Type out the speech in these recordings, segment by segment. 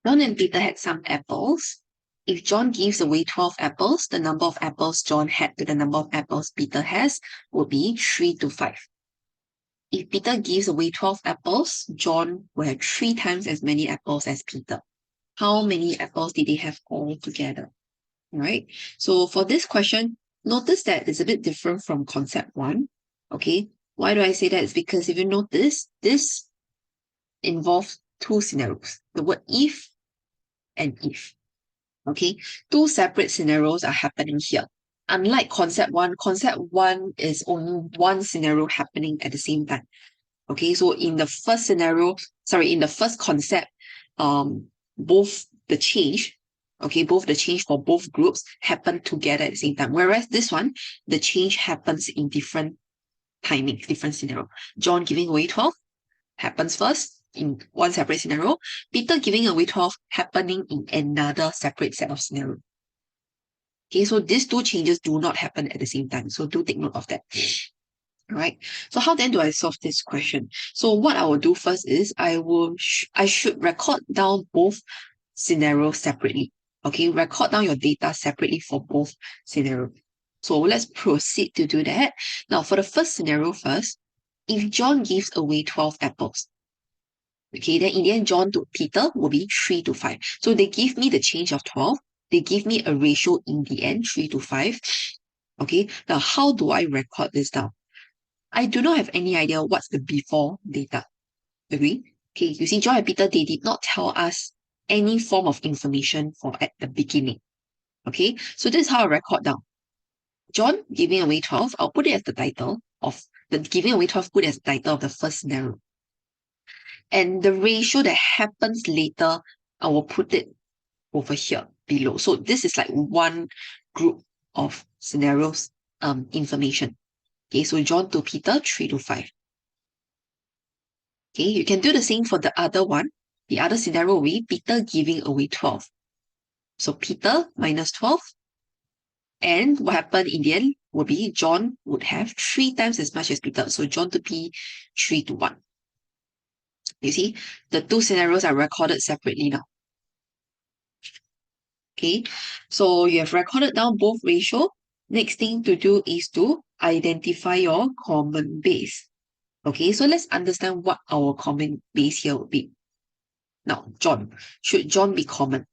John and Peter had some apples. If John gives away 12 apples, the number of apples John had to the number of apples Peter has would be 3 to 5. If Peter gives away 12 apples, John will have 3 times as many apples as Peter. How many apples did they have all together? Right? So for this question, notice that it's a bit different from concept 1. Okay, why do I say that? It's because if you notice, this involves 2 scenarios. The word if and if. Okay, 2 separate scenarios are happening here. Unlike concept 1 is only 1 scenario happening at the same time. Okay, so in the first scenario, in the first concept, both the change for both groups happen together at the same time. Whereas this one, the change happens in different timings, different scenario. John giving away 12 happens first in one separate scenario. Peter giving away 12 happening in another separate set of scenario. Okay, so these 2 changes do not happen at the same time. So do take note of that. All right. So how then do I solve this question? So what I will do first is I should record down both scenarios separately. Okay, record down your data separately for both scenarios. So let's proceed to do that. Now for the first scenario first, if John gives away 12 apples, okay, then in the end, John to Peter will be 3 to 5. So they give me the change of 12. They give me a ratio in the end, 3 to 5. Okay, now how do I record this down? I do not have any idea what's the before data. Agree? Okay, you see, John and Peter, they did not tell us any form of information for at the beginning. Okay, so this is how I record down. John giving away 12, I'll put it as the title of the giving away 12, put it as the title of the first scenario. And the ratio that happens later, I will put it over here below. So this is like one group of scenarios information. Okay, so John to Peter, 3 to 5. Okay, you can do the same for the other one. The other scenario will be Peter giving away 12. So Peter minus 12. And what happened in the end will be John would have 3 times as much as Peter. So John to P, 3 to 1. You see, the 2 scenarios are recorded separately now. Okay, so you have recorded down both ratio. Next thing to do is to identify your common base. Okay, so let's understand what our common base here would be. Now, John. Should John be common?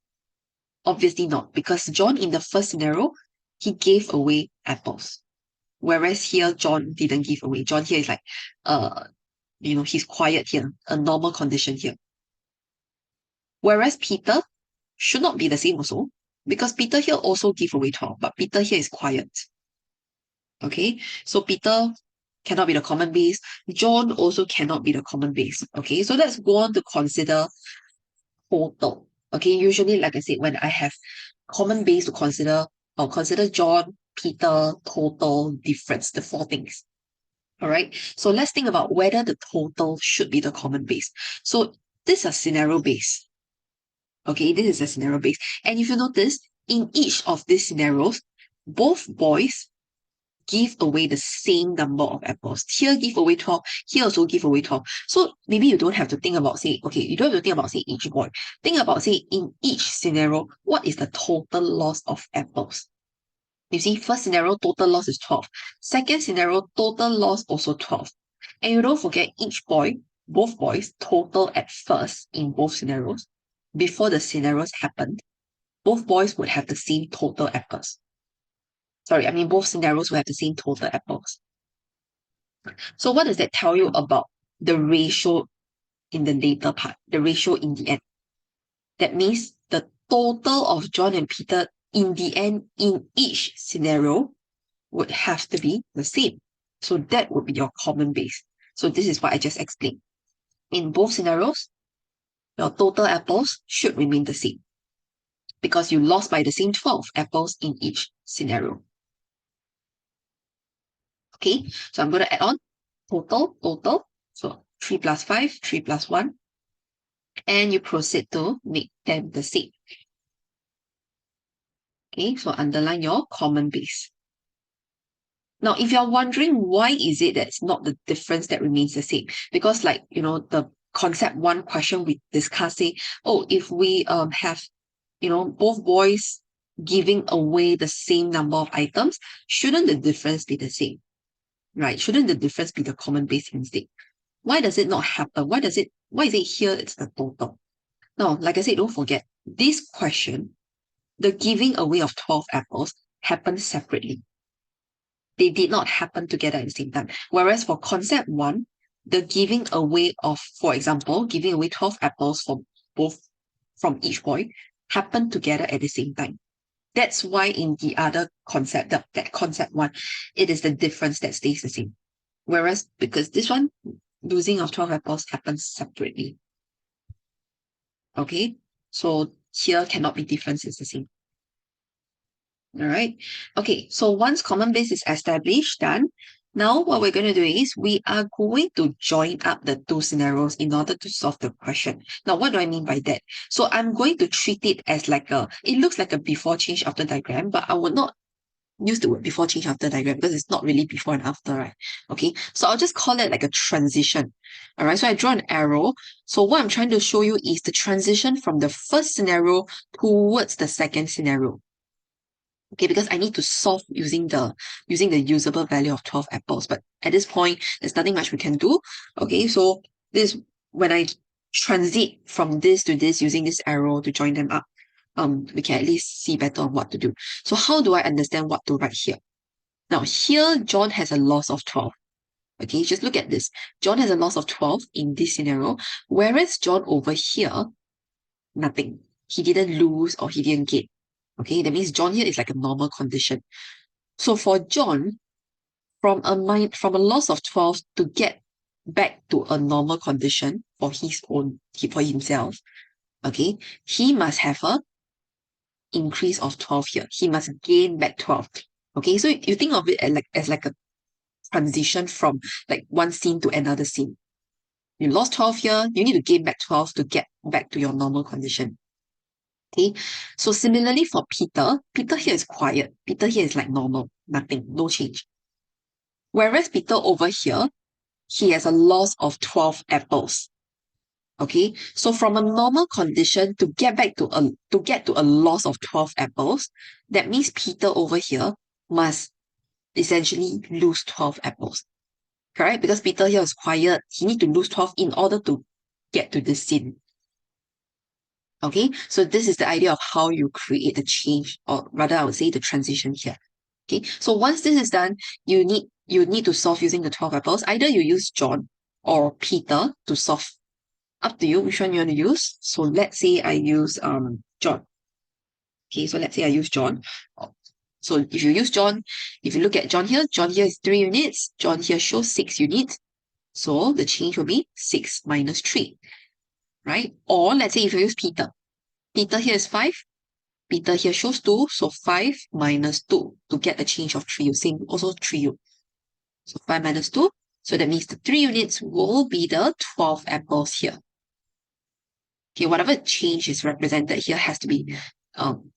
Obviously not, because John in the first scenario, he gave away apples. Whereas here, John didn't give away. John here is like, he's quiet here, a normal condition here. Whereas Peter should not be the same also, because Peter here also gave away 12, but Peter here is quiet. Okay, so Peter cannot be the common base. John also cannot be the common base. Okay, so let's go on to consider total. Okay, usually, like I said, when I have common base to consider, I'll consider John, Peter, total, difference, the 4 things. All right, so let's think about whether the total should be the common base. So this is a scenario base. Okay, this is a scenario base. And if you notice, in each of these scenarios, both boys give away the same number of apples. Here give away 12, here also give away 12. So maybe you don't have to think about, you don't have to think about, each boy. Think about, in each scenario, what is the total loss of apples? You see, first scenario, total loss is 12. Second scenario, total loss also 12. And you don't forget both boys, total at first in both scenarios. Before the scenarios happened, both boys would have the same total apples. Both scenarios will have the same total apples. So what does that tell you about the ratio in the later part, the ratio in the end? That means the total of John and Peter in the end, in each scenario, would have to be the same. So that would be your common base. So this is what I just explained. In both scenarios, your total apples should remain the same because you lost by the same 12 apples in each scenario. Okay, so I'm going to add on total. So 3 plus 5, 3 plus 1. And you proceed to make them the same. Okay, so underline your common base. Now, if you're wondering why is it that's not the difference that remains the same, because the concept 1 question we discussed, say, oh, if we have, both boys giving away the same number of items, shouldn't the difference be the same? Right? Shouldn't the difference be the common base instead? Why does it not happen? Why is it here it's the total? Now, like I said, don't forget, this question, the giving away of 12 apples happened separately. They did not happen together at the same time. Whereas for concept 1, the giving away of, for example, giving away 12 apples from each boy happened together at the same time. That's why in the other concept, that concept 1, it is the difference that stays the same. Whereas because this one, losing of 12 apples happens separately. Okay, so here cannot be difference, it's the same. All right. Okay, so once common base is established, done. Now what we're going to do is we are going to join up the 2 scenarios in order to solve the question. Now, what do I mean by that? So I'm going to treat it as like it looks like a before change after diagram, but I would not use the word before change after diagram because it's not really before and after, right? Okay, so I'll just call it like a transition. All right, so I draw an arrow. So what I'm trying to show you is the transition from the first scenario towards the second scenario. Okay, because I need to solve using the usable value of 12 apples. But at this point, there's nothing much we can do. Okay, so this, when I transit from this to this using this arrow to join them up, we can at least see better on what to do. So how do I understand what to write here? Now here, John has a loss of 12. Okay, just look at this. John has a loss of 12 in this scenario, whereas John over here, nothing. He didn't lose or he didn't gain. Okay, that means John here is like a normal condition. So for John, from a loss of 12 to get back to a normal condition for himself, okay, he must have a increase of 12 here. He must gain back 12. Okay, so you think of it as like a transition from like one scene to another scene. You lost 12 here, you need to gain back 12 to get back to your normal condition. Okay, so similarly for Peter here is quiet. Peter here is like normal, nothing, no change. Whereas Peter over here, he has a loss of 12 apples. Okay, so from a normal condition to get to a loss of 12 apples, that means Peter over here must essentially lose 12 apples. Correct? Because Peter here is quiet, he needs to lose 12 in order to get to this scene. Okay, so this is the idea of how you create the change, or rather I would say the transition here. Okay, so once this is done, you need to solve using the 12 apples. Either you use John or Peter to solve. Up to you which one you want to use. So let's say I use John. Okay, so let's say I use John. So if you use John, if you look at John here is 3 units. John here shows 6 units. So the change will be 6 minus 3. Right? Or let's say if you use Peter. Peter here is 5. Peter here shows 2. So 5 minus 2 to get a change of 3. You same also 3. So 5 minus 2. So that means the 3 units will be the 12 apples here. Okay, whatever change is represented here has to be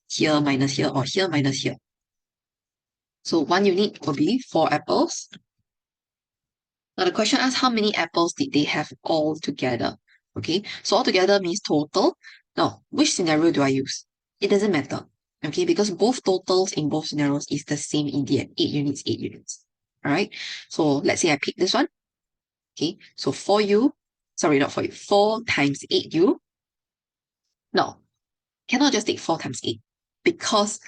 here minus here or here minus here. So 1 unit will be 4 apples. Now the question asks how many apples did they have all together? Okay, so all together means total. Now, which scenario do I use? It doesn't matter. Okay, because both totals in both scenarios is the same in the end. 8 units, 8 units. All right, so let's say I pick this one. Okay, so 4U, sorry, not 4U, 4 times 8U. No, cannot just take 4 times 8 because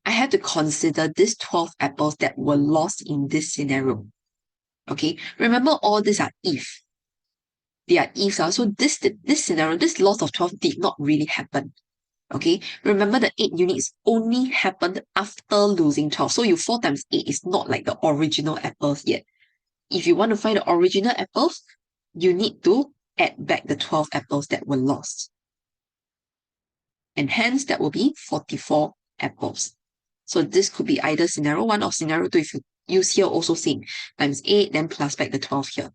I have to consider these 12 apples that were lost in this scenario. Okay, remember all these are if. They are ifs. So this scenario, this loss of 12 did not really happen. Okay, remember the 8 units only happened after losing 12. So 4 times 8 is not like the original apples yet. If you want to find the original apples, you need to add back the 12 apples that were lost. And hence that will be 44 apples. So this could be either scenario 1 or scenario 2. If you use here also same, times 8, then plus back the 12 here.